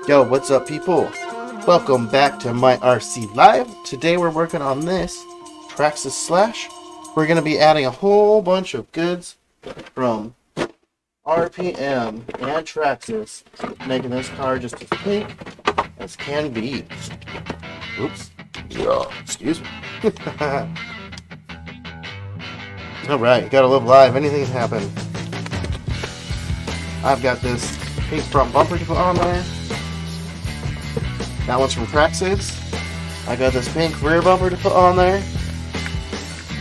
Yo, what's up, people? Welcome back to my RC Live. Today we're working on this traxxas slash. We're going to be adding a whole bunch of goods from RPM and traxxas, making this car just as pink as can be. Oops. Yeah, excuse me. Alright, gotta live live. Anything can happen. I've got this pink front bumper to put on there. That one's from traxxas. I got this pink rear bumper to put on there.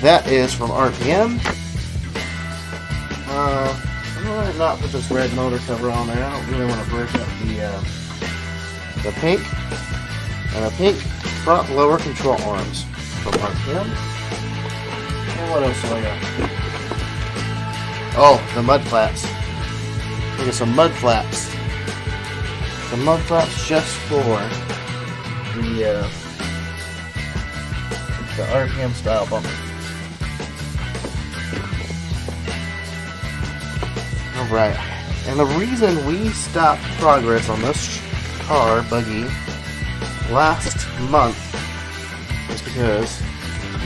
That is from RPM. I'm going to not put this red motor cover on there. I don't really want to break up the pink. And the pink front lower control arms from RPM. And what else do I got? Oh, the mud flaps. Look at some mud flaps. The mud flaps just for the RPM style bumper. Alright, and the reason we stopped progress on this car, buggy, last month is because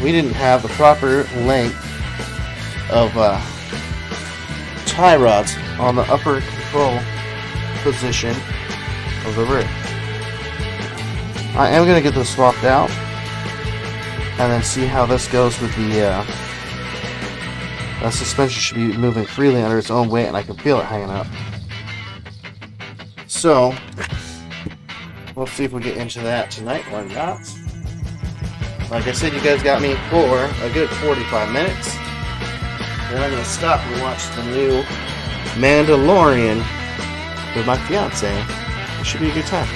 we didn't have the proper length of tie rods on the upper control position of the rear. I am going to get this swapped out and then see how this goes with the suspension. Should be moving freely under its own weight and I can feel it hanging up. So we'll see if we get into that tonight or not. Like I said, you guys got me for a good 45 minutes. Then I'm going to stop and watch the new Mandalorian with my fiance. It should be a good time.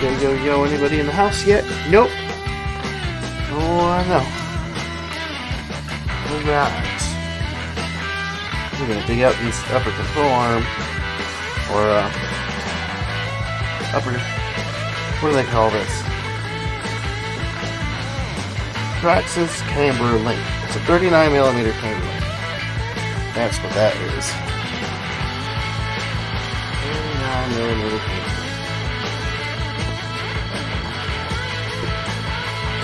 Yo, anybody in the house yet? Nope. Oh, no. Alright. We're going to dig out these upper control arm, or, upper, what do they call this? Traxxas camber link. It's a 39mm camber link. That's what that is. 39mm camber.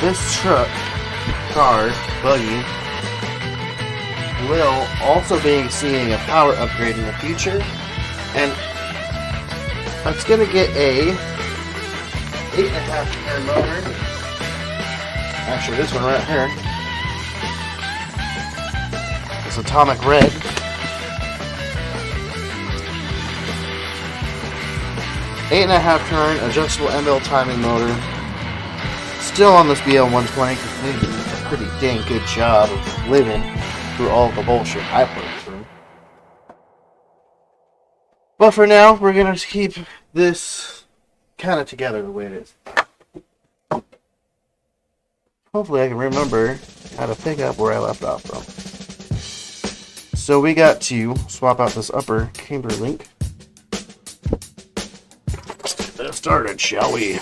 This truck, car, buggy, will also be seeing a power upgrade in the future, and it's going to get a 8.5 air motor. Actually, this one right here is atomic red. Eight and a half turn adjustable ML timing motor. Still on this BL120 because they did a pretty dang good job of living through all the bullshit I put through. But for now, we're going to keep this kind of together the way it is. Hopefully I can remember how to pick up where I left off from. So we got to swap out this upper camber link. Let's get that started, shall we?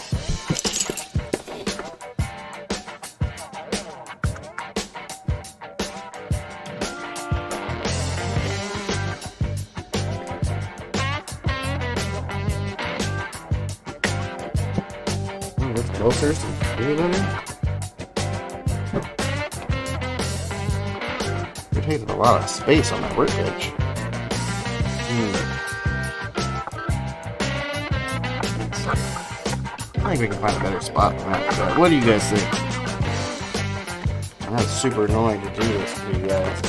Closer, you're taking a lot of space on that workbench. I think we can find a better spot than that. What do you guys think? That's super annoying to do this to you guys.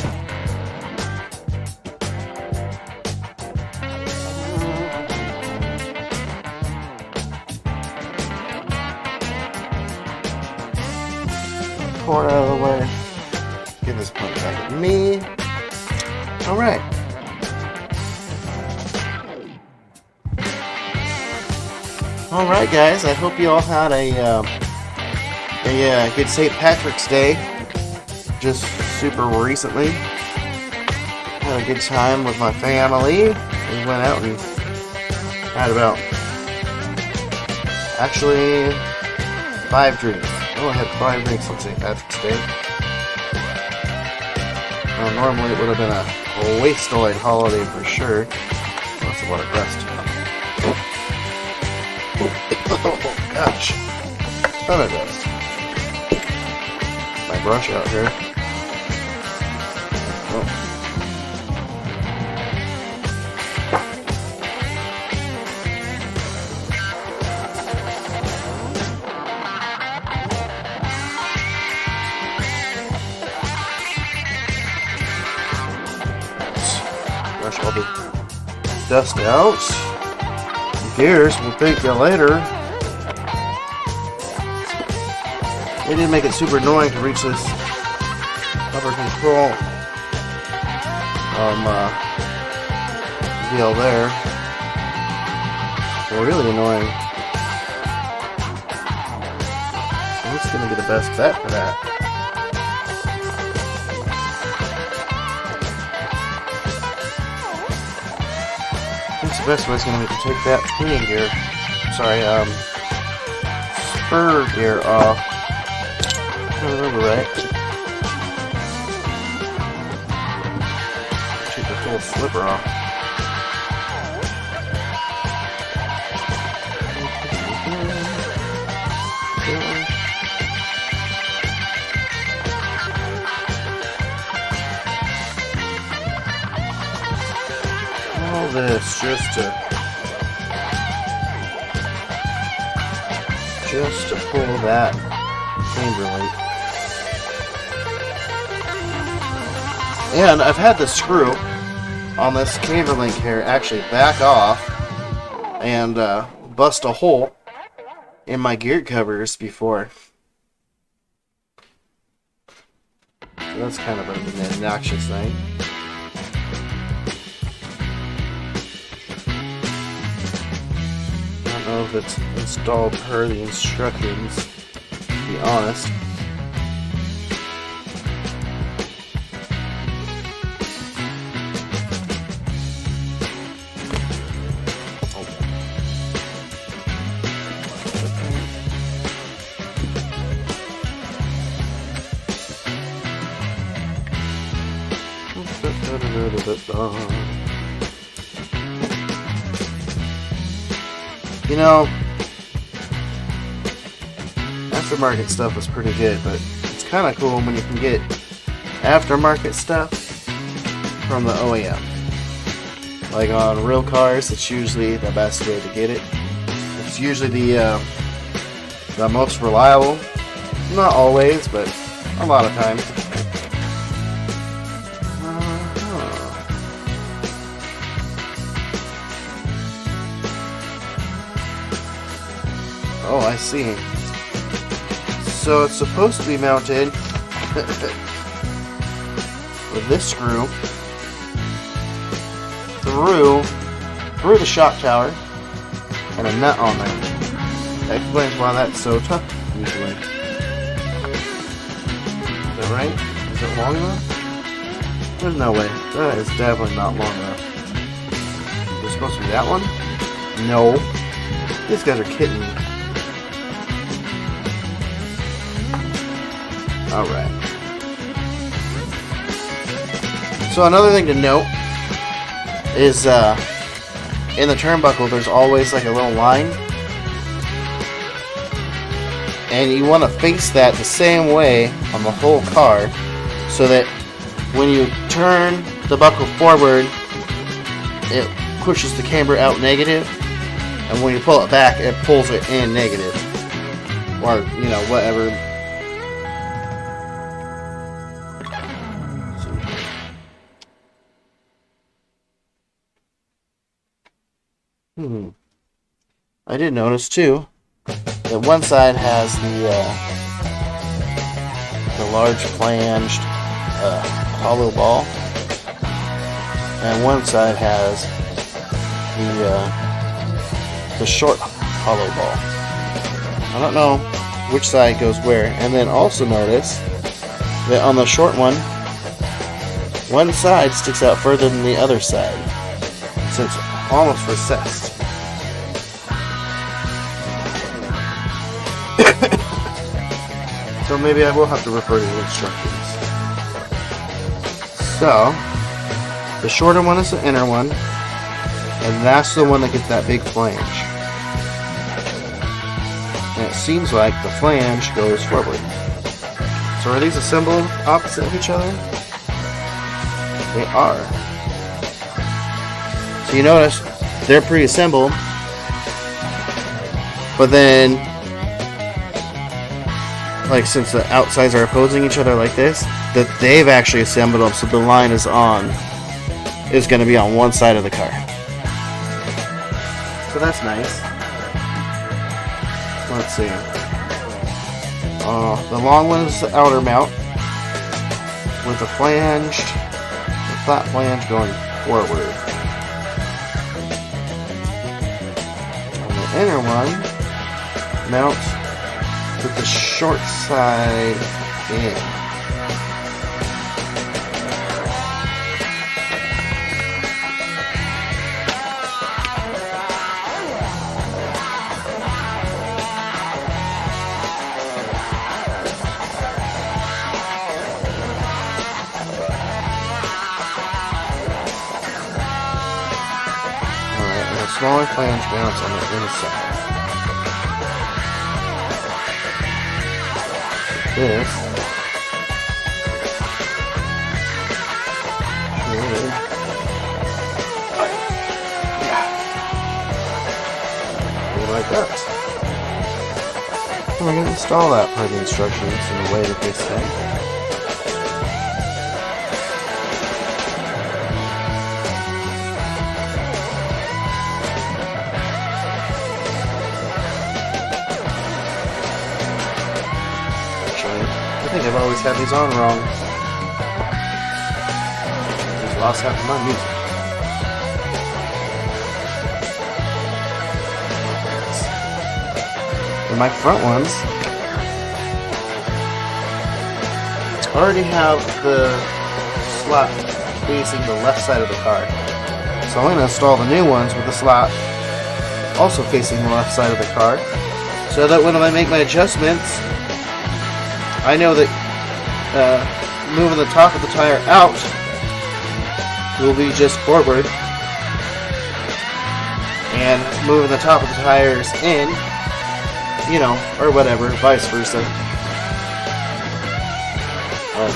Pour it out of the way. Give this point back at me. Alright. Alright, guys. I hope you all had a good St. Patrick's Day just super recently. Had a good time with my family. We went out and had about, actually, 5 drinks. I only had 5 drinks on St. Patrick's Day. Normally it would have been a wasteoid holiday for sure. That's a lot of rest. Ouch. Ton of dust. My brush out here. Oh. Brush all the dust out. Gears, we'll thank you later. They did make it super annoying to reach this upper control deal there. They're really annoying. So who's gonna be the best bet for that? The best way is going to be to take that pinion gear, spur gear off. If I remember right. Take the whole slipper off. All this just to pull that chamber link. And I've had the screw on this chamber link here actually back off and bust a hole in my gear covers before. So that's kind of an obnoxious thing. I don't know if it's installed per the instructions, to be honest. You know, aftermarket stuff is pretty good, but it's kind of cool when you can get aftermarket stuff from the OEM. Like on real cars, it's usually the best way to get it. It's usually the most reliable. Not always, but a lot of times. Oh, I see. So it's supposed to be mounted with this screw through the shock tower and a nut on there. That explains why that's so tough usually. Is that right? Is it long enough? There's no way. That is definitely not long enough. Is it supposed to be that one? No. These guys are kidding me. Alright. So another thing to note is in the turnbuckle there's always like a little line. And you want to face that the same way on the whole car so that when you turn the buckle forward it pushes the camber out negative, and when you pull it back it pulls it in negative. Or, you know, whatever. I did notice too that one side has the large flanged hollow ball, and one side has the short hollow ball. I don't know which side goes where. And then also notice that on the short one side sticks out further than the other side, so it's almost recessed. So maybe I will have to refer to the instructions. So, the shorter one is the inner one, and that's the one that gets that big flange. And it seems like the flange goes forward. So are these assembled opposite of each other? They are. So you notice they're pre-assembled, but then, like, since the outsides are opposing each other like this, that they've actually assembled them so the line is going to be on one side of the car. So that's nice. Let's see. The long one is the outer mount with the flat flange going forward. And the inner one mounts with the short side in. Smaller flange mounts on the inside. This should, like that. And we're going to install that per the instructions in the way that they say. I think I've always had these on wrong. Just lost half of my music. And my front ones already have the slot facing the left side of the car. So I'm going to install the new ones with the slot also facing the left side of the car, so that when I make my adjustments, I know that moving the top of the tire out will be just forward, and moving the top of the tires in, you know, or whatever, vice versa. Oh,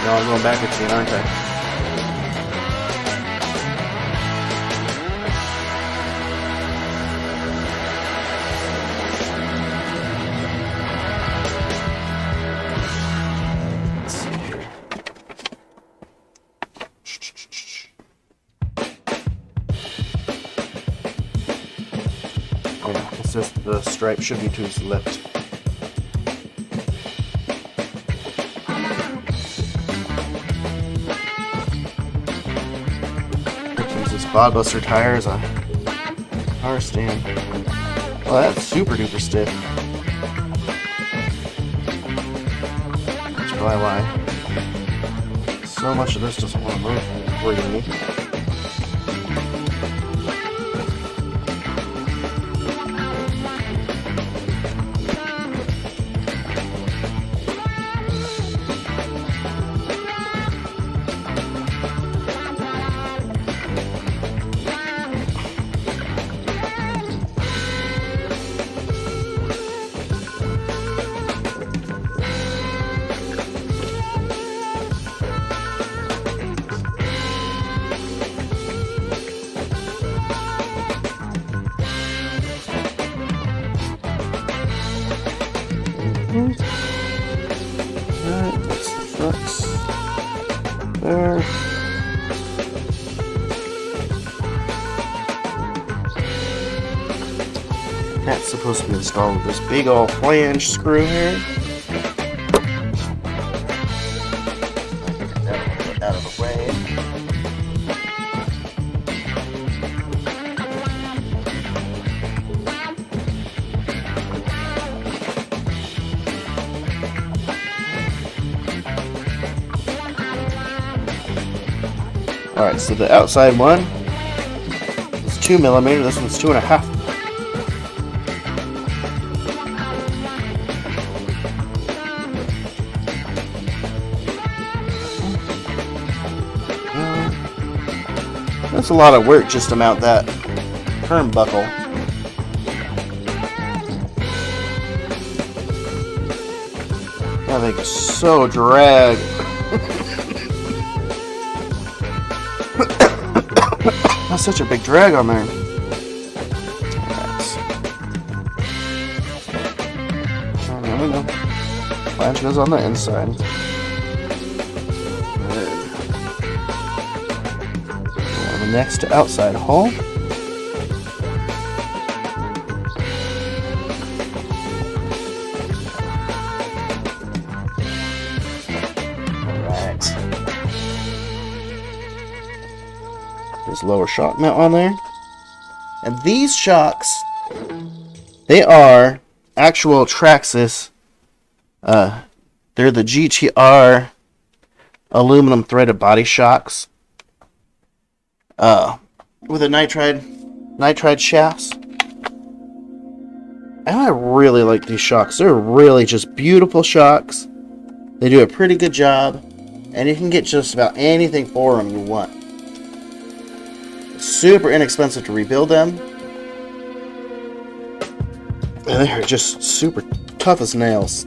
no, I'm going backwards again, aren't I? It's just the stripe should be too slipped. Use this Bodbuster tire as a power stand. Well, that's super duper stiff. That's probably why so much of this doesn't want to move for me. Alright, that's the trucks. There. That's supposed to be installed with this big old flange screw here. Get that out of the way. Alright, so the outside one is 2mm, this one's 2.5. That's a lot of work just to mount that turnbuckle. That thing is so drag. That's such a big drag on there. Oh, there we go. Flange goes on the inside. The next outside hole. Alright. There's lower shock mount on there. And these shocks, they are actual Traxxas. They're the GTR aluminum threaded body shocks. With a nitride shafts. And I really like these shocks. They're really just beautiful shocks. They do a pretty good job. And you can get just about anything for them you want. It's super inexpensive to rebuild them. And they're just super tough as nails.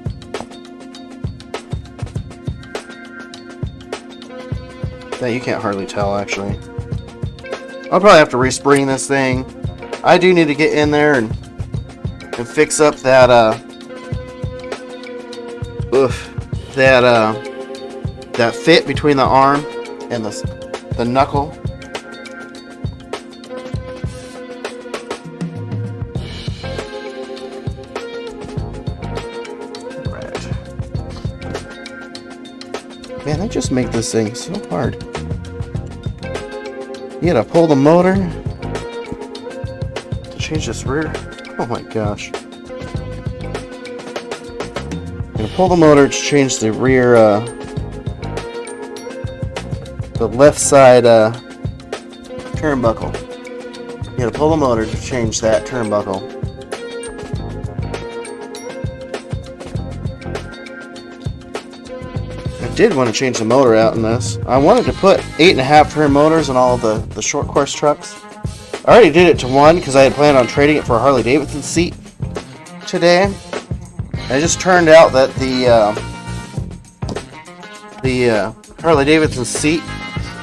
That you can't hardly tell, actually. I'll probably have to respring this thing. I do need to get in there and fix up that that fit between the arm and the knuckle. Right. Man, they just make this thing so hard. You gotta pull the motor to change this rear. Oh my gosh. You gotta pull the motor to change the rear, the left side turnbuckle. You gotta pull the motor to change that turnbuckle. I did want to change the motor out in this. I wanted to put 8.5 turn motors on all the short course trucks. I already did it to one because I had planned on trading it for a Harley Davidson seat today. And it just turned out that the Harley Davidson seat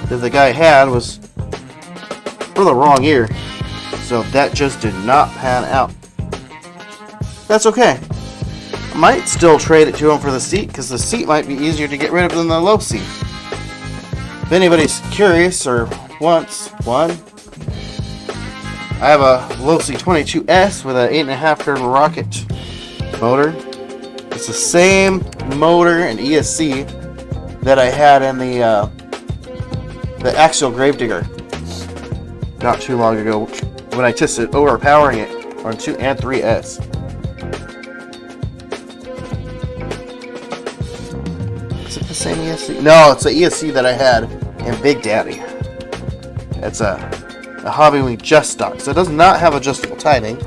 that the guy had was for the wrong ear. So that just did not pan out. That's okay. I might still trade it to him for the seat because the seat might be easier to get rid of than the low seat. If anybody's curious or wants one, I have a Losi 22S with an 8.5 turn rocket motor. It's the same motor and ESC that I had in the Axial Gravedigger not too long ago when I tested overpowering it on 2 and 3S. Is it the same ESC? No, it's the ESC that I had in Big Daddy. It's a Hobbywing Just Stock, so it does not have adjustable timing.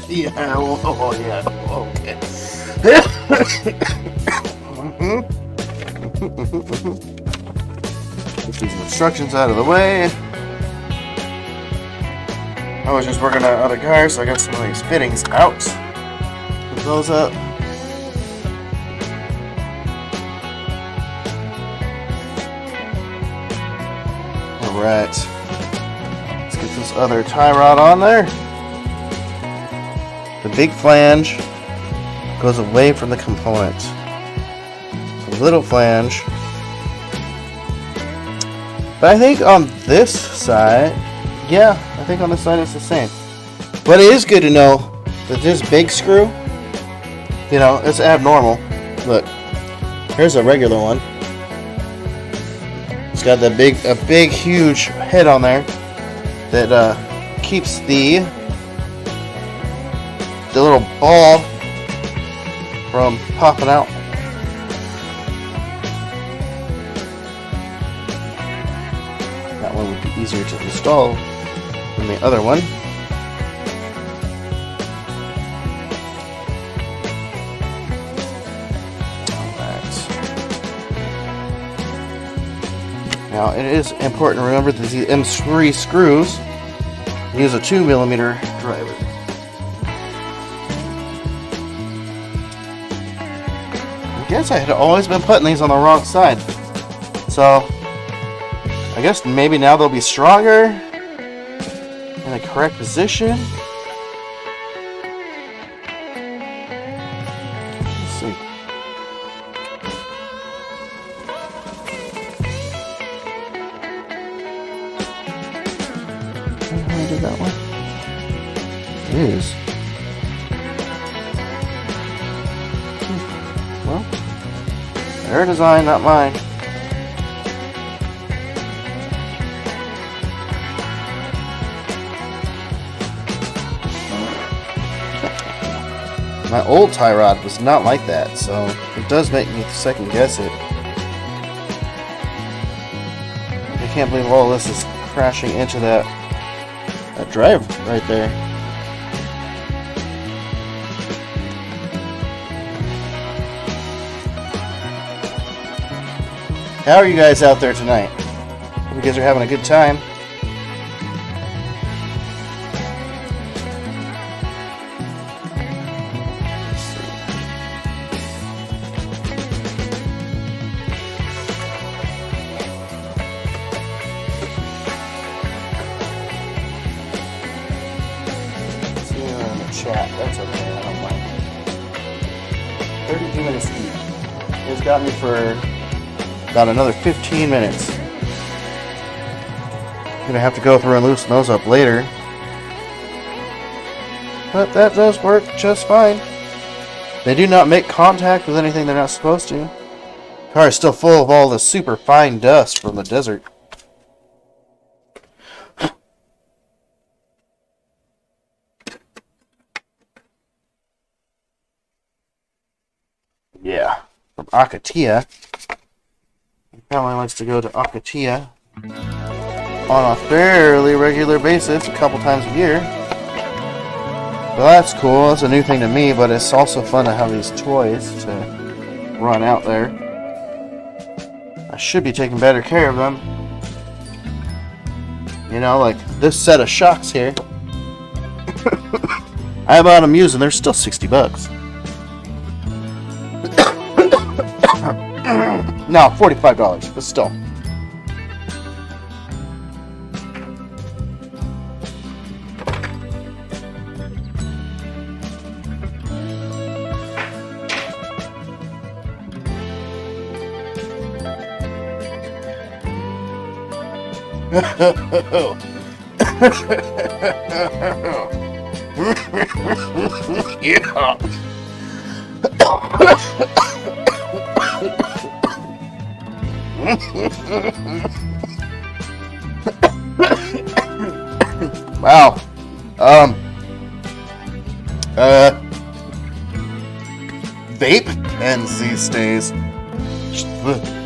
Yeah, oh yeah, okay. Get these instructions out of the way. I was just working on other cars, so I got some of these fittings out. Put those up. Alright. Let's get this other tie rod on there. The big flange goes away from the component. A little flange. But I think on this side, yeah, I think on this side it's the same. But it is good to know that this big screw, you know, it's abnormal. Look, here's a regular one. It's got a big, huge head on there that keeps the little ball from popping out. That one would be easier to install than the other one. Now, it is important to remember that these M3 screws use a 2mm driver. I guess I had always been putting these on the wrong side. So, I guess maybe now they'll be stronger in the correct position. Let's see. I did that one. It is. Well, their design, not mine. My old tie rod was not like that, so it does make me second guess it. I can't believe all this is crashing into that drive right there. How are you guys out there tonight? Hope you guys are having a good time. Chat. That's okay. I don't mind. 32 minutes deep. It's got me for about another 15 minutes. Gonna have to go through and loosen those up later. But that does work just fine. They do not make contact with anything they're not supposed to. The car is still full of all the super fine dust from the desert. Yeah, from Akatia. He probably likes to go to Akatia on a fairly regular basis, a couple times a year. Well, that's cool. It's a new thing to me, but it's also fun to have these toys to run out there. I should be taking better care of them. You know, like this set of shocks here. I bought them used and they're still $60. No, $45, but still. Yeah. Wow. Vape pens these days.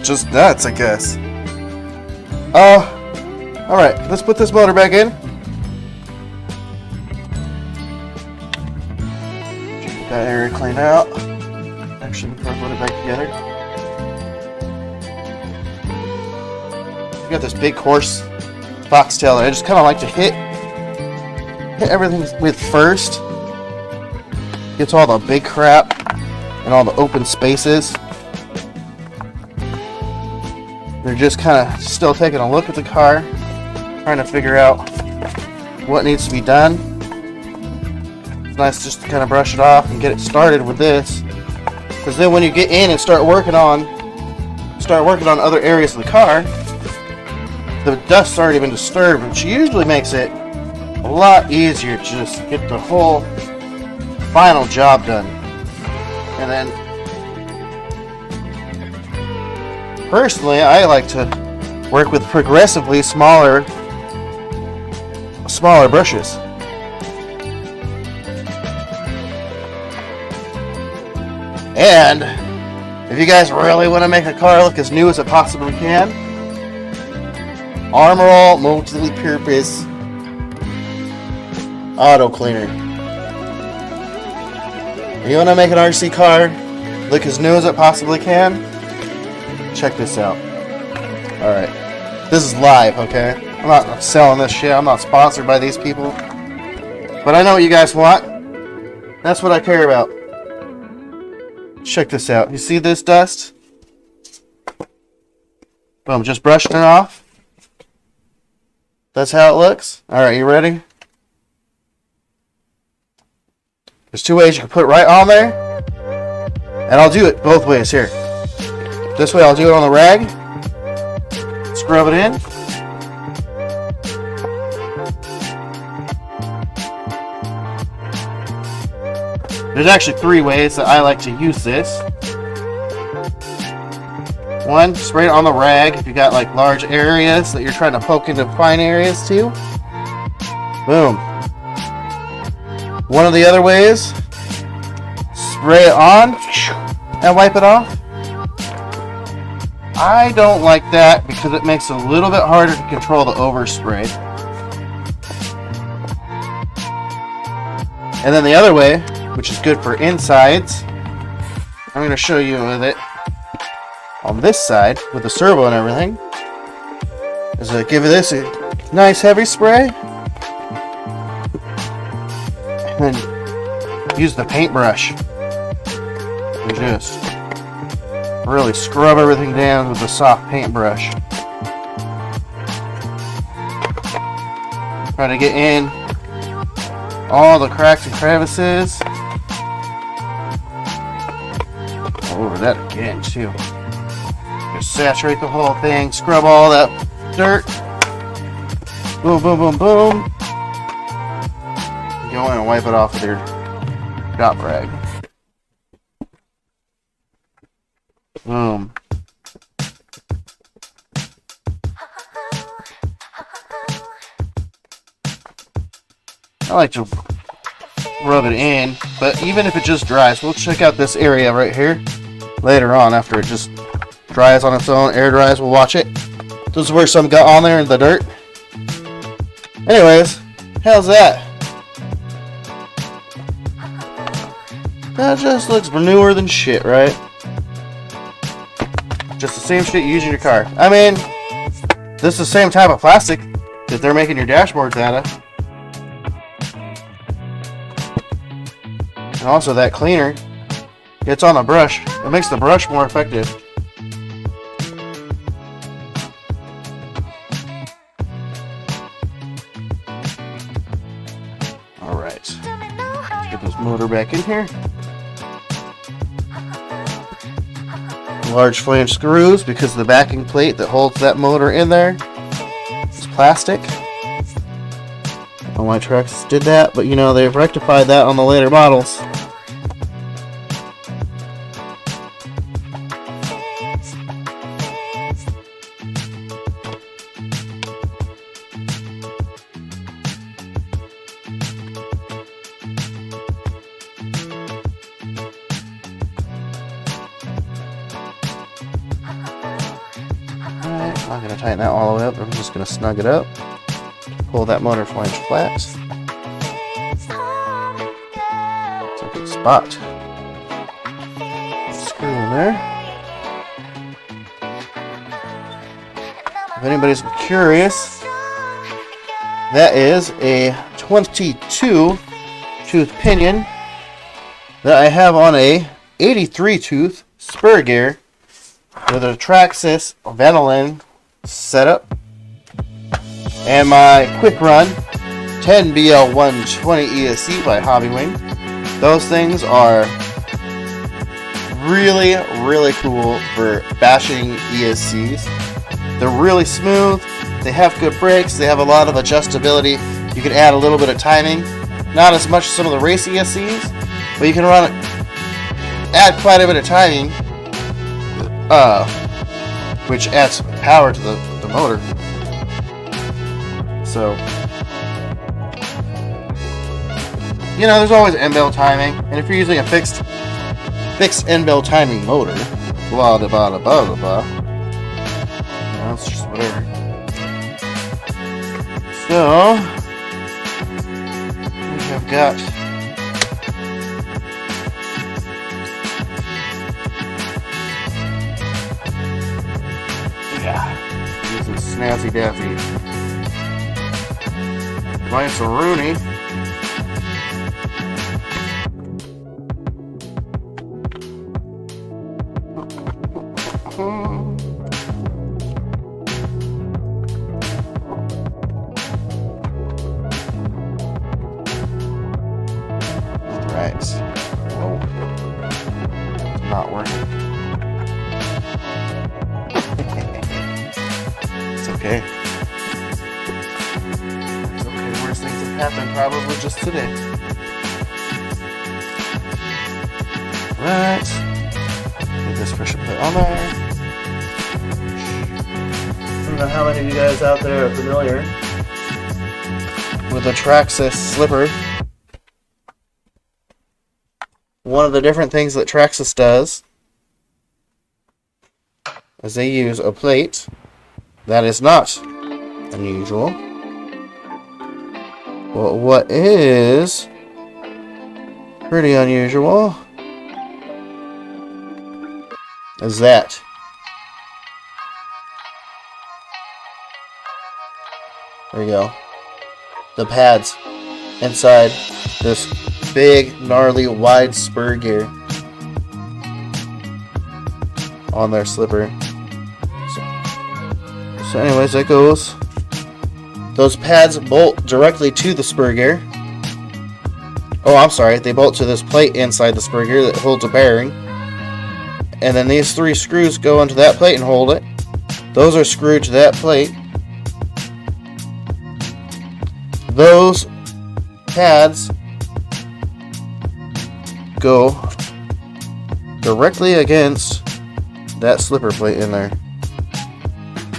Just nuts, I guess. Alright, let's put this motor back in. Get that area cleaned out. Actually, before I put it back together. I got this big coarse foxtail that I just kind of like to hit everything with first. Gets all the big crap and all the open spaces. They're just kind of still taking a look at the car, trying to figure out what needs to be done. It's nice just to kind of brush it off and get it started with this. Because then when you get in and start working on other areas of the car, the dust's already been disturbed, which usually makes it a lot easier to just get the whole final job done. And then personally, I like to work with progressively smaller brushes. And if you guys really want to make a car look as new as it possibly can, Armor All multi-purpose auto cleaner. You want to make an RC car look as new as it possibly can? Check this out. Alright. This is live, okay? I'm not selling this shit. I'm not sponsored by these people. But I know what you guys want. That's what I care about. Check this out. You see this dust? Boom, just brushing it off. That's how it looks. Alright, you ready? There's two ways you can put it right on there. And I'll do it both ways here. This way I'll do it on the rag. Scrub it in. There's actually three ways that I like to use this. One, spray it on the rag if you got like large areas that you're trying to poke into fine areas too. Boom. One of the other ways, spray it on and wipe it off. I don't like that because it makes it a little bit harder to control the overspray. And then the other way, which is good for insides, I'm going to show you with it on this side with the servo and everything, is to give this a nice heavy spray and then use the paintbrush and just really scrub everything down with the soft paintbrush. Try to get in all the cracks and crevices. Over that again too. Just saturate the whole thing, scrub all that dirt. Boom, boom, boom, boom. Go in and wipe it off with your dot rag. Boom. I like to rub it in, but even if it just dries, we'll check out this area right here later on after it just dries on its own, air dries, we'll watch it. This is where some got on there in the dirt. Anyways, how's that? That just looks newer than shit, right? Just the same shit you use in your car. I mean, this is the same type of plastic that they're making your dashboards out of. And also that cleaner gets on the brush. It makes the brush more effective. Alright. Let's get this motor back in here. Large flange screws because the backing plate that holds that motor in there is plastic. I don't know why Traxxas did that, but you know, they've rectified that on the later models. I'm not going to tighten that all the way up. I'm just going to snug it up. Pull that motor flange flat. It's a good spot. Screw in there. If anybody's curious, that is a 22 tooth pinion that I have on a 83 tooth spur gear with a traxxas Vanillin setup and my quick run 10BL120 ESC by Hobbywing. Those things are really, really cool for bashing ESCs. They're really smooth. They have good brakes. They have a lot of adjustability. You can add a little bit of timing. Not as much as some of the race ESCs, but you can add quite a bit of timing, which adds power to the motor. So, you know, there's always end-bell timing, and if you're using a fixed end-bell timing motor, blah blah blah blah blah blah, you know, it's just whatever. So, we have got using Snazzy Daffy. Nice Rooney. Right. Whoa. It's not working. It's okay. It's okay. Worst things have happened probably just today. Right. Get this pressure plate on there. I don't know how many of you guys out there are familiar with the traxxas slipper. One of the different things that traxxas does is they use a plate that is not unusual. But what is pretty unusual is that there you go. The pads inside this big, gnarly, wide spur gear on their slipper. So anyways, that goes. Those pads bolt directly to the spur gear. Oh, I'm sorry. They bolt to this plate inside the spur gear that holds a bearing. And then these three screws go into that plate and hold it. Those are screwed to that plate. Those pads go directly against that slipper plate in there.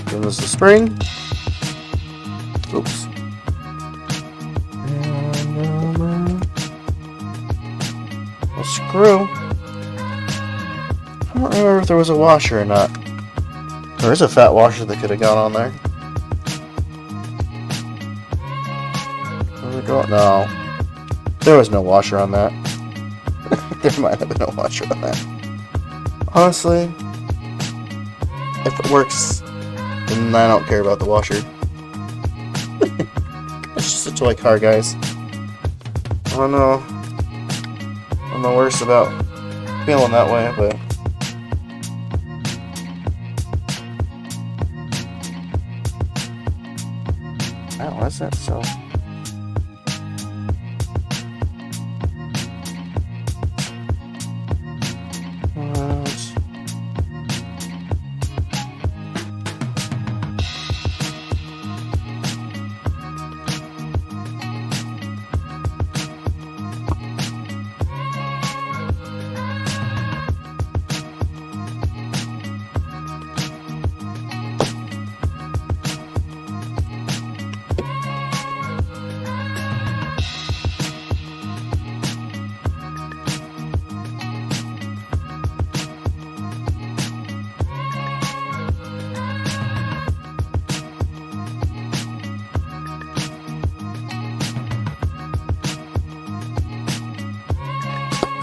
Then there's the spring. Oops. And a screw. I don't remember if there was a washer or not. There is a fat washer that could have gone on there. Was it going? No. There was no washer on that. There might have been a washer on that. Honestly, if it works, then I don't care about the washer. It's just a toy car, guys. I don't know. I'm the worst about feeling that way, but oh, what's that? So.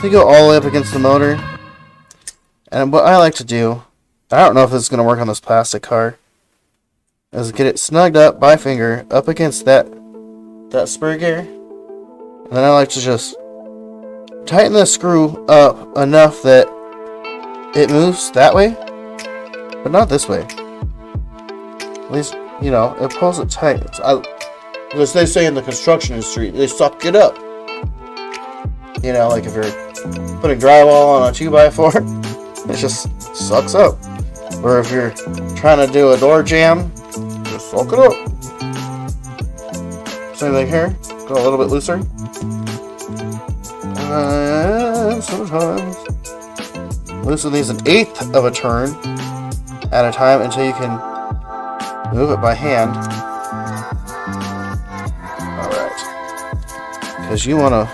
You go all the way up against the motor, and what I like to do, I don't know if this is going to work on this plastic car, is get it snugged up by finger up against that spur gear, and then I like to just tighten the screw up enough that it moves that way, but not this way. At least, you know, it pulls it tight. As they say in the construction industry, they suck it up. You know, like if you're putting drywall on a 2x4, it just sucks up. Or if you're trying to do a door jam, just suck it up. Same thing here. Go a little bit looser. And sometimes loosen these 1/8 of a turn at a time until you can move it by hand. Alright. Because you want to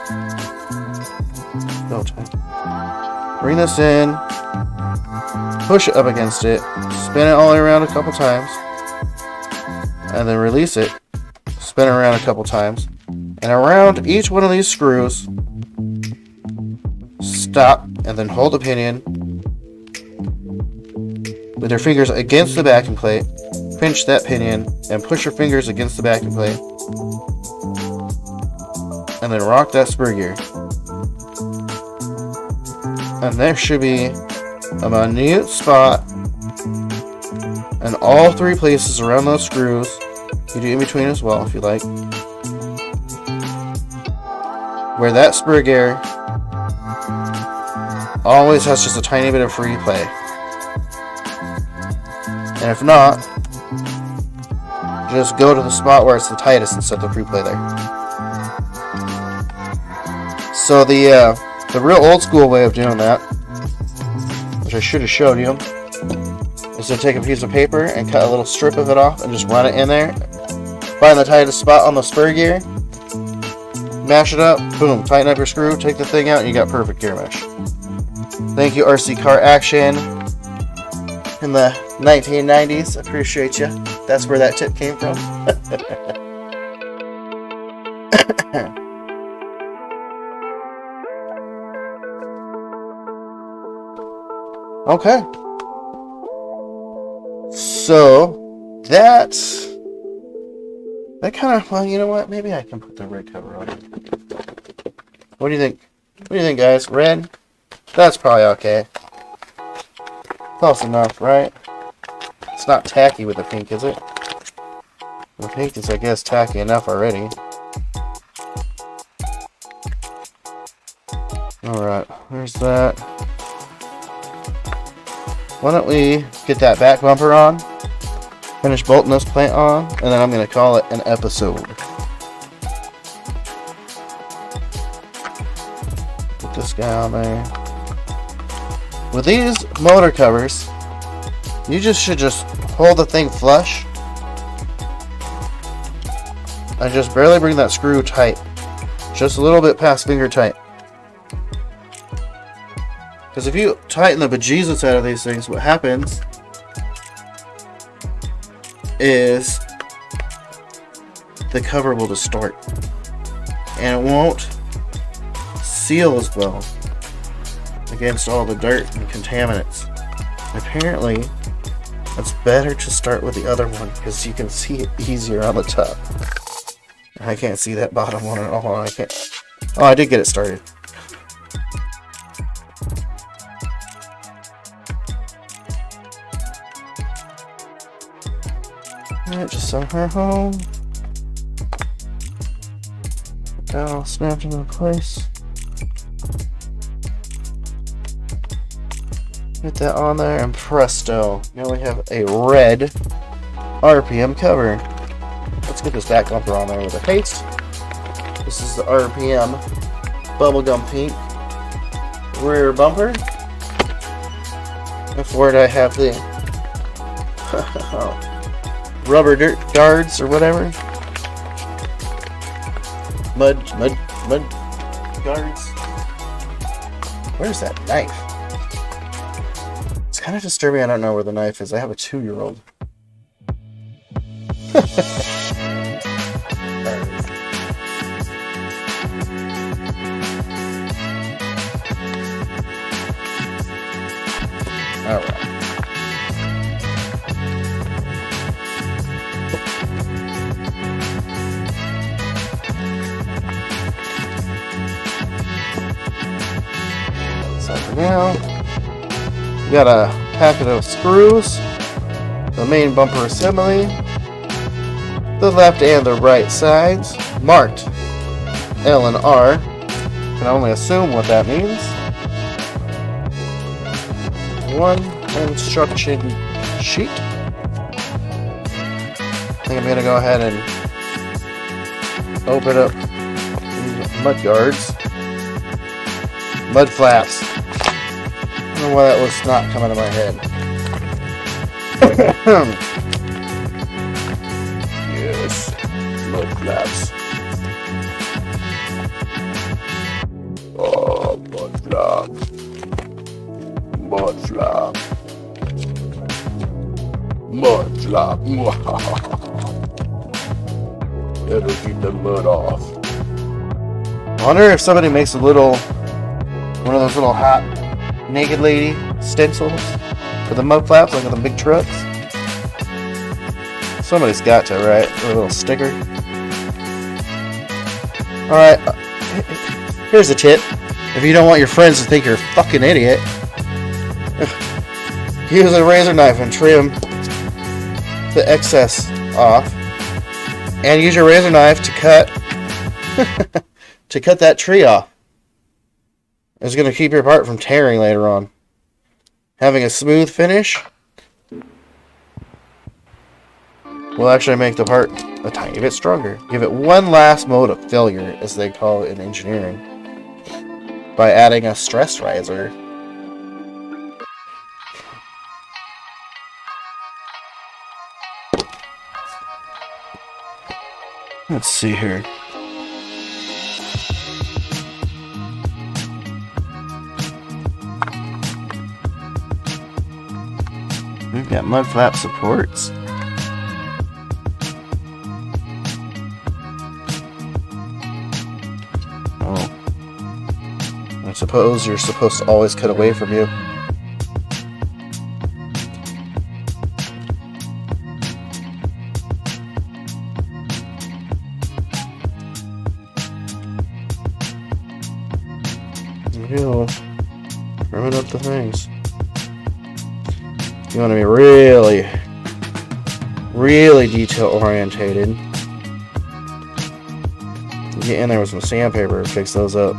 bring this in, push it up against it, spin it all the way around a couple times, and then release it, spin it around a couple times, and around each one of these screws, stop, and then hold the pinion with your fingers against the backing plate, pinch that pinion, and push your fingers against the backing plate, and then rock that spur gear. And there should be a minute spot in all 3 places around those screws. You do in between as well if you like, where that spur gear always has just a tiny bit of free play. And if not, just go to the spot where it's the tightest and set the free play there. So the real old school way of doing that, which I should have showed you, is to take a piece of paper and cut a little strip of it off and just run it in there. Find the tightest spot on the spur gear, mash it up, boom, tighten up your screw, take the thing out, and you got perfect gear mesh. Thank you, RC Car Action in the 1990s. Appreciate you. That's where that tip came from. Okay. So that kind of, well, you know what? Maybe I can put the red cover on it. What do you think? What do you think, guys? Red? That's probably okay. Close enough, right? It's not tacky with the pink, is it? The pink is, I guess, tacky enough already. Alright, there's that. Why don't we get that back bumper on, finish bolting this plant on, and then I'm going to call it an episode. Put this guy on there. With these motor covers, you should just hold the thing flush and just barely bring that screw tight. Just a little bit past finger tight. Because if you tighten the bejesus out of these things, what happens is the cover will distort. And it won't seal as well against all the dirt and contaminants. Apparently, it's better to start with the other one because you can see it easier on the top. I can't see that bottom one at all. I can't. Oh, I did get it started. Alright, just somehow got all snapped into place. Get that on there, and presto, now we have a red RPM cover. Let's get this back bumper on there with a haste. This is the RPM bubblegum pink rear bumper. And for it I have the rubber dirt guards or whatever. Mud guards. Where's that knife? It's kind of disturbing. I don't know where the knife is. I have a 2-year-old. Alright. So for now, we got a packet of screws, the main bumper assembly, the left and the right sides, marked L and R. Can only assume what that means. one instruction sheet. I think I'm going to go ahead and open up these mud guards. Mud flaps. I don't know why that was not coming to my head. Yes, mud flaps. Oh, mud flap. Mud flap. Mud flap. It'll keep the mud off. I wonder if somebody makes one of those little hot naked lady stencils for the mud flaps, like on the big trucks. Somebody's got to, right? A little sticker. Alright, here's a tip. If you don't want your friends to think you're a fucking idiot, use a razor knife and trim the excess off. And use your razor knife to cut that tree off. It's going to keep your part from tearing later on. Having a smooth finish will actually make the part a tiny bit stronger. Give it one last mode of failure, as they call it in engineering, by adding a stress riser. Let's see here. We've got mud flap supports. Oh. I suppose you're supposed to always cut away from you. You trimming up the things. You want to be really, really detail orientated. Get in there with some sandpaper and fix those up.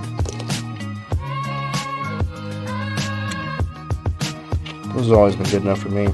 Those have always been good enough for me.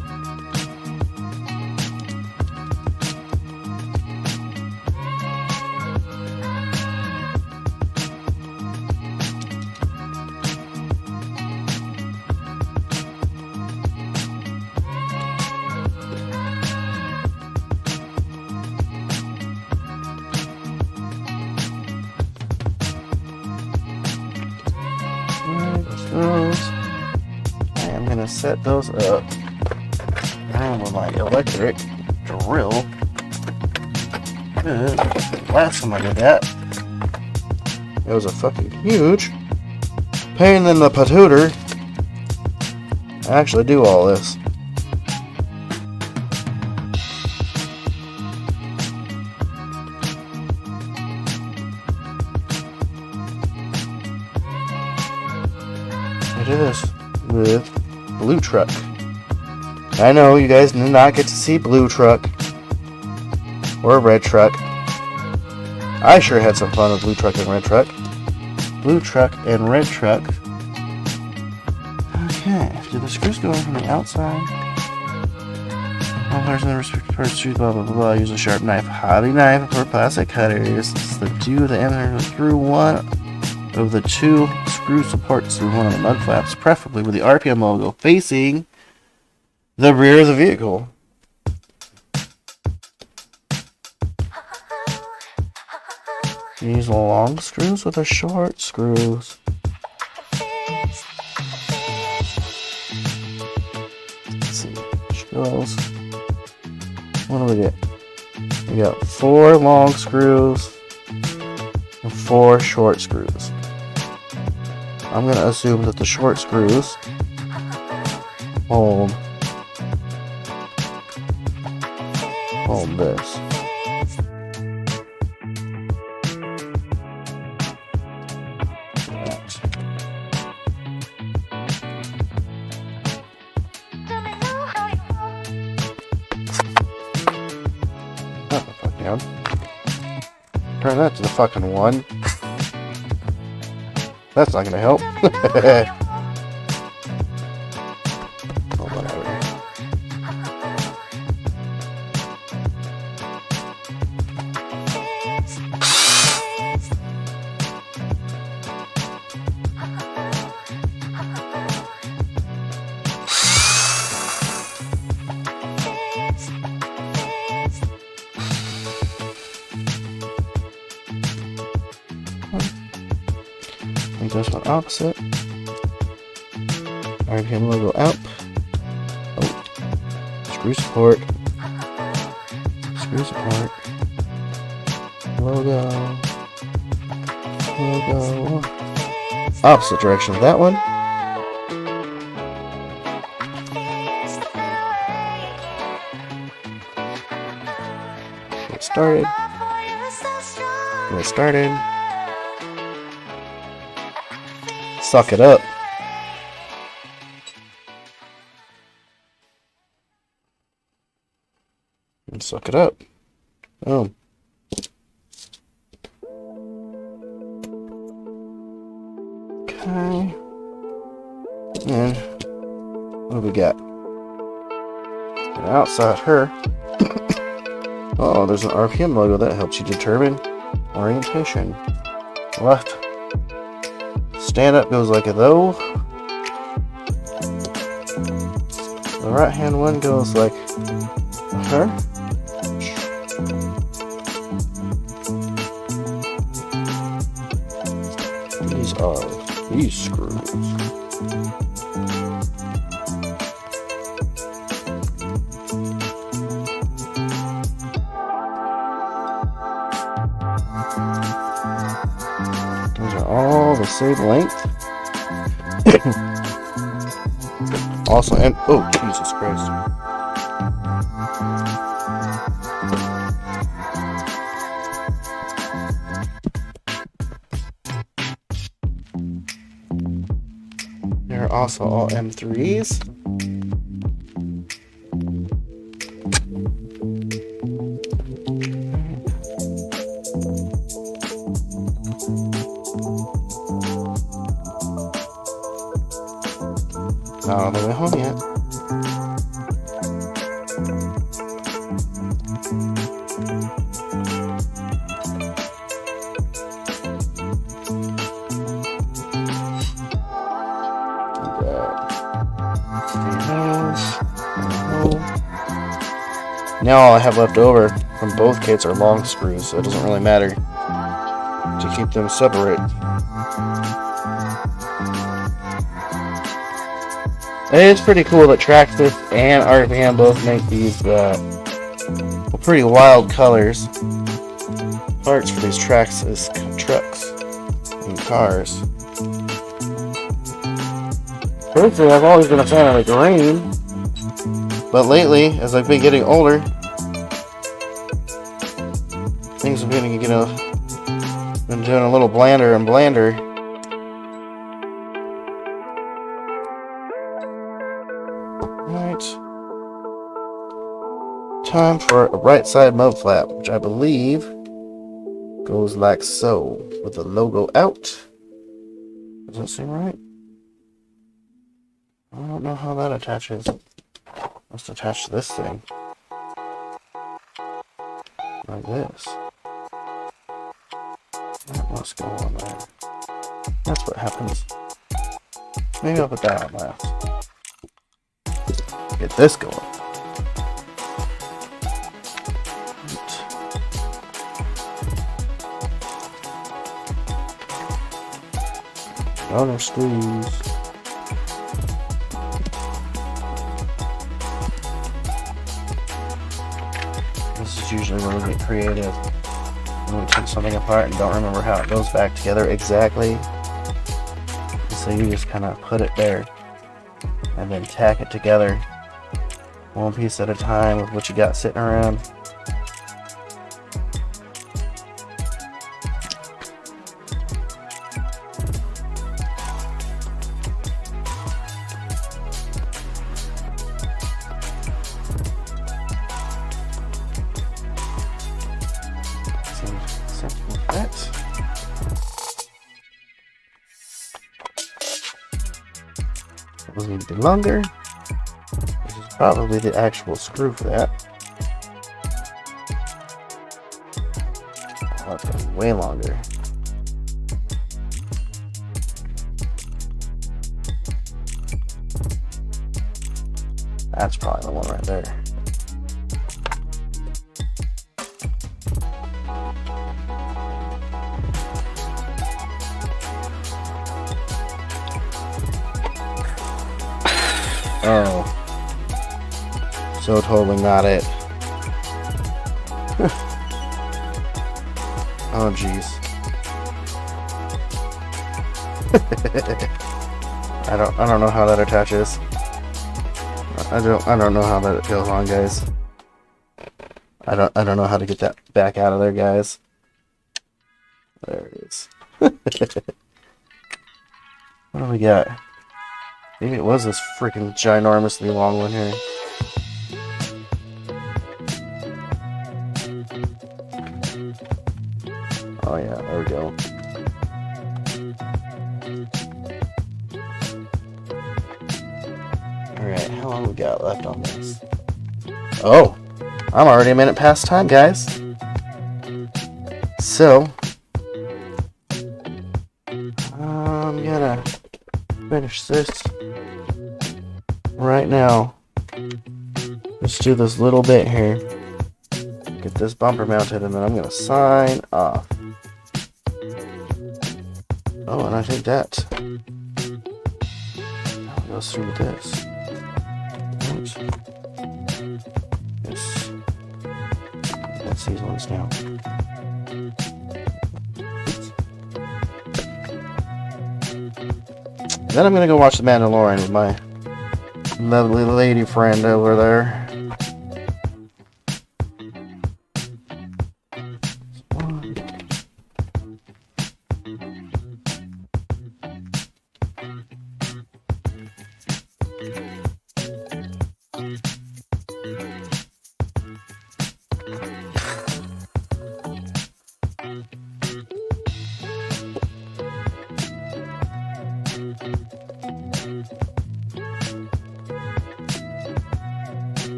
I am going to set those up and with my electric drill. Last time I did that, it was a fucking huge pain in the patooter to actually do all this. I did this with Blue Truck. I know you guys did not get to see Blue Truck or Red Truck. I sure had some fun with Blue Truck and Red Truck. Blue Truck and Red Truck. Okay, do the screws go in from the outside? All parts in the restricted parts, screws, blah blah blah blah. Use a sharp knife, hobby knife, or plastic cutters. The enter through one of the two screw supports through one of the mud flaps, preferably with the RPM logo facing the rear of the vehicle. Use long screws with the short screws. Let's see. Screws. What do we get? We got 4 long screws and 4 short screws. I'm going to assume that the short screws hold this. Not the fuck down. Turn that to the fucking 1. That's not gonna help. Make this one opposite. RPM logo up. Oh. Screw support. Screw support. Logo. Logo. Opposite direction of that one. Get started. Get started. Suck it up. And suck it up. Boom. Okay. And what do we got? And outside her. Oh, there's an RPM logo that helps you determine orientation. Left. Stand up goes like a though. The right hand one goes like her. These are these screws. Those are all the same length. Also, and oh, Jesus Christ. They're also all M3s. Not all the way home yet. Now all I have left over from both kits are long screws, so it doesn't really matter to keep them separate. It is pretty cool that Traxxas and RPM both make these pretty wild colors. Parts for these Traxxas trucks and cars. Personally, I've always been a fan of the green, but lately, as I've been getting older, things have been, been doing a little blander and blander. Time for a right side mud flap, which I believe goes like so, with the logo out. Does that seem right? I don't know how that attaches. Must attach to this thing. Like this. That must go on there. That's what happens. Maybe I'll put that on last. Get this going. Another squeeze. This is usually where we get creative. When we take something apart and don't remember how it goes back together exactly. So you just kind of put it there and then tack it together one piece at a time with what you got sitting around. Those need to be longer. This is probably the actual screw for that. Oh, that's gonna be way longer. That's probably the one right there. Oh. So totally not it. Oh jeez. I don't know how that attaches. I don't know how that goes on, guys. I don't know how to get that back out of there, guys. There it is. What do we got? Maybe it was this freaking ginormously long one here. Oh yeah, there we go. Alright, how long we got left on this? Oh! I'm already a minute past time, guys. So, I'm gonna finish this right now. Let's do this little bit here. Get this bumper mounted, and then I'm gonna sign off. Oh, and I think that goes through with this. Yes. That's these ones now. Then I'm gonna go watch The Mandalorian with my lovely lady friend over there.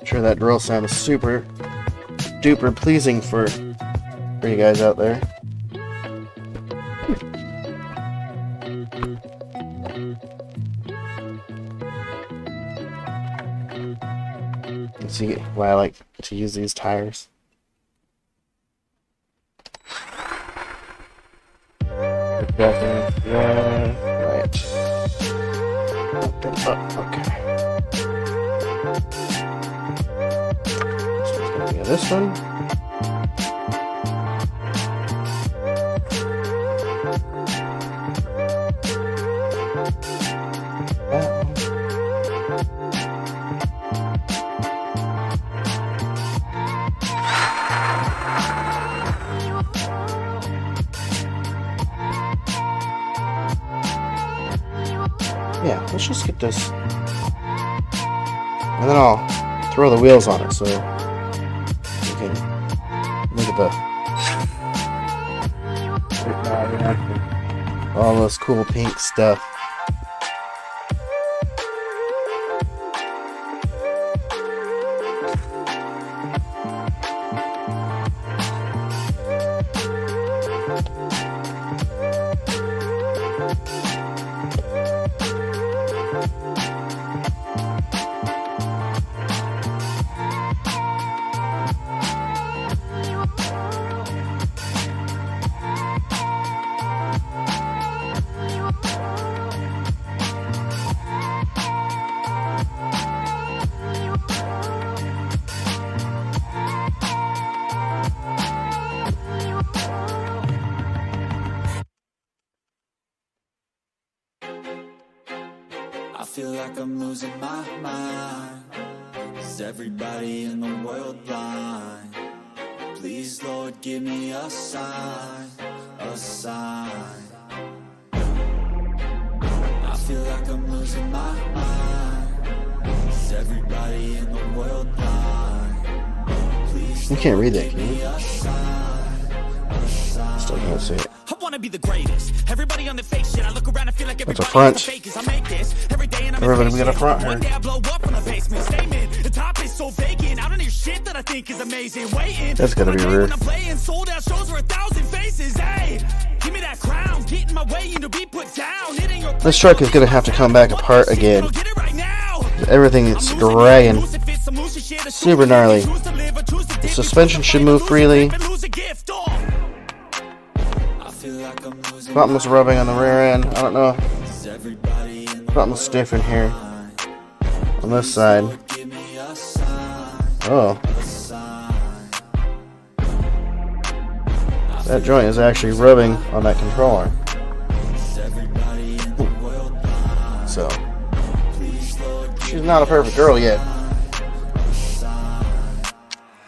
Sure that drill sound is super duper pleasing for you guys out there. You see why I like to use these tires. Put that in there. Right. Okay. This one. That one. Yeah, let's just get this. And then I'll throw the wheels on it so look at all this cool pink stuff. I feel like I'm losing my mind. Is everybody in the world blind? Please, Lord, give me a sign, a sign. I feel like I'm losing my mind. Is everybody in the world blind? Please, You can't read that, can you? a sign, a sign. Still can't see it. I wanna be the greatest. Everybody on the fake shit. I look around and feel like That's a everybody front. is the fakest. I make this every day and I'm Everybody, we got a impatient. front One here. day I blow up from the basement. Statement. The top is so vacant. I don't hear shit that I think is amazing. Waiting. That's gotta be for my day rude. when I'm playing sold out shows for 1,000 faces. Hey, give me that crown. Get in my way and to be put down. It ain't your This truck is gonna have to come back apart again. I'll get it right now. Everything is dragging. Super gnarly. The suspension should move freely. I feel like Something's rubbing on the rear end. I don't know. Something's stiff in here. On this side. Oh. That joint is actually rubbing on that controller. So, she's not a perfect girl yet.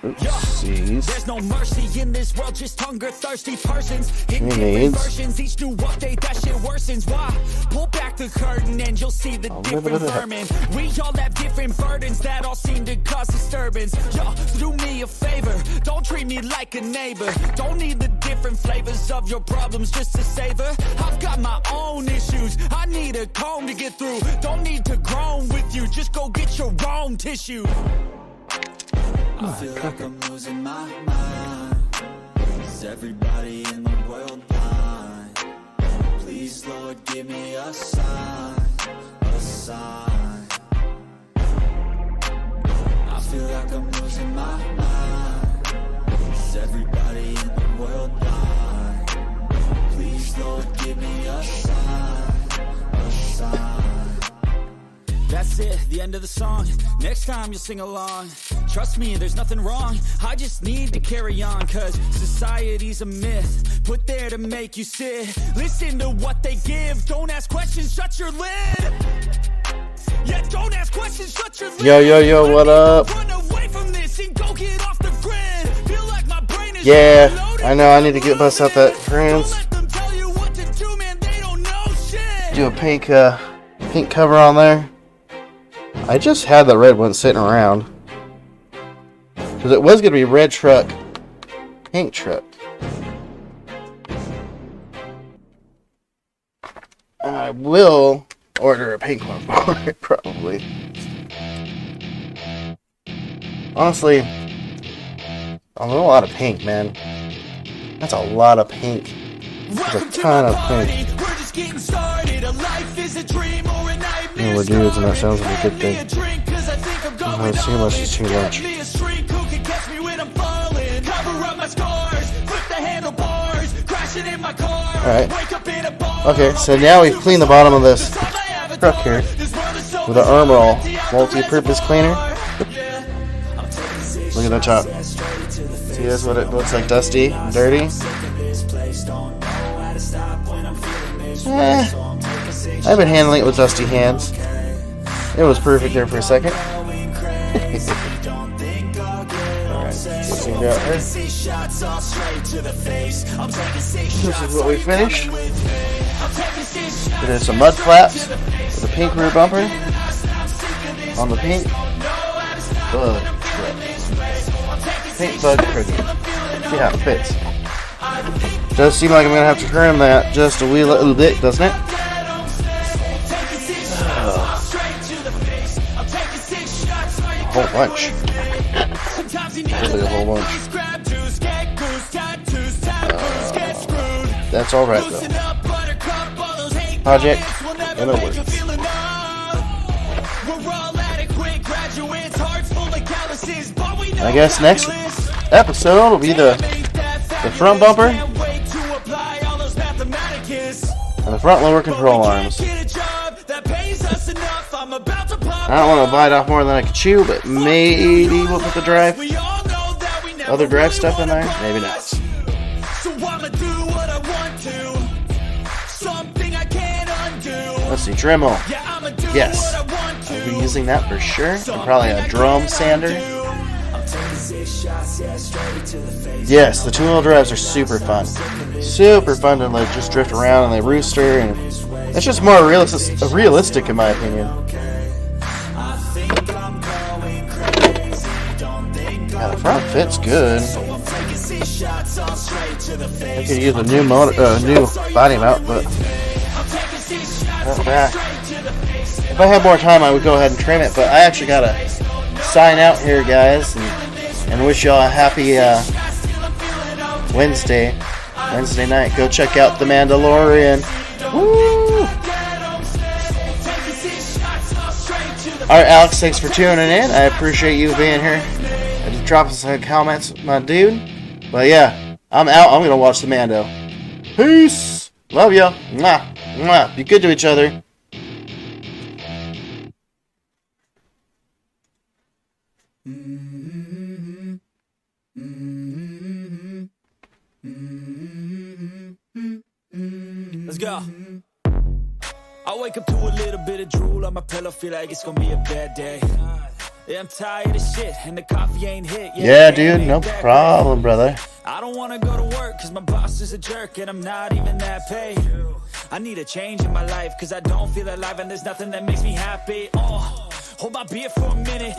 Oopsies. There's no mercy in this world, just hunger thirsty persons. She needs each new update that shit worsens. Why? Pull back the curtain and you'll see the different vermin. We all have different burdens that all seem to cause disturbance. Yo, do me a favor, don't treat me like a neighbor. Don't need the different flavors of your problems just to savor. I've got my own issues, I need a comb to get through. Don't need to groan with you, just go get your own tissue. I feel like I'm losing my mind. Is everybody in the world blind? Please, Lord, give me a sign, a sign. I feel like I'm losing my mind. Is everybody in the world blind? Please, Lord, give me a sign, a sign. That's it, the end of the song. Next time you'll sing along. Trust me, there's nothing wrong. I just need to carry on, cause society's a myth put there to make you sit. Listen to what they give. Don't ask questions, shut your lid. Yeah, don't ask questions, shut your lid. Yo, what up? Run away from this and go get off the grid. Feel like my brain is Yeah, overloaded. I know, I need to get bust out that trans. Don't let them tell you what to do, man, they don't know shit. Do a pink cover on there. I just had the red one sitting around. Because it was going to be red truck, pink truck. I will order a pink one for it, probably. Honestly, a lot of pink, man. That's a lot of pink. There's a ton of pink. We're just getting started. A life is a dream or a nightmare. We're dudes, and that sounds like a good thing. Too much is too much. Alright. Okay, so now we've cleaned the bottom of this truck here with an arm roll multi-purpose cleaner. Look at the top. See this, what it looks like, dusty and dirty? I've been handling it with dusty hands. It was perfect there for a second. Alright, let's see out here. This is what we finished. We did some mud flaps with a pink rear bumper on the pink bug truck. Pink bug truck. See how it fits. Does seem like I'm going to have to trim that just a wee little bit, doesn't it? A whole bunch. Really a whole bunch. That's alright though. Project in the works. I guess next episode will be the front bumper and the front lower control arms. I don't want to bite off more than I can chew, but maybe we'll put the other drive stuff in there. Maybe not. Let's see, Dremel. Yes, I'll be using that for sure. And probably a drum sander. Yes, the two-wheel drives are super fun. Super fun to like just drift around and they rooster, and it's just more realistic in my opinion. Yeah, the front fits good. I could use a new new body mount, but not back. If I had more time, I would go ahead and trim it. But I actually gotta sign out here, guys, and wish y'all a happy Wednesday night. Go check out The Mandalorian. Woo! Alright, Alex, thanks for tuning in. I appreciate you being here. Just drop us some comments, my dude. But yeah, I'm out. I'm gonna watch the Mando. Peace! Love ya. Mwah. Mwah. Be good to each other. Let's go. I wake up to a little bit of drool on my pillow, feel like it's gonna be a bad day. Yeah, I'm tired of shit, and the coffee ain't hit yet. Yeah, dude, no problem, brother. I don't wanna go to work, cause my boss is a jerk, and I'm not even that paid. I need a change in my life, cause I don't feel alive, and there's nothing that makes me happy. Hold my beer for a minute.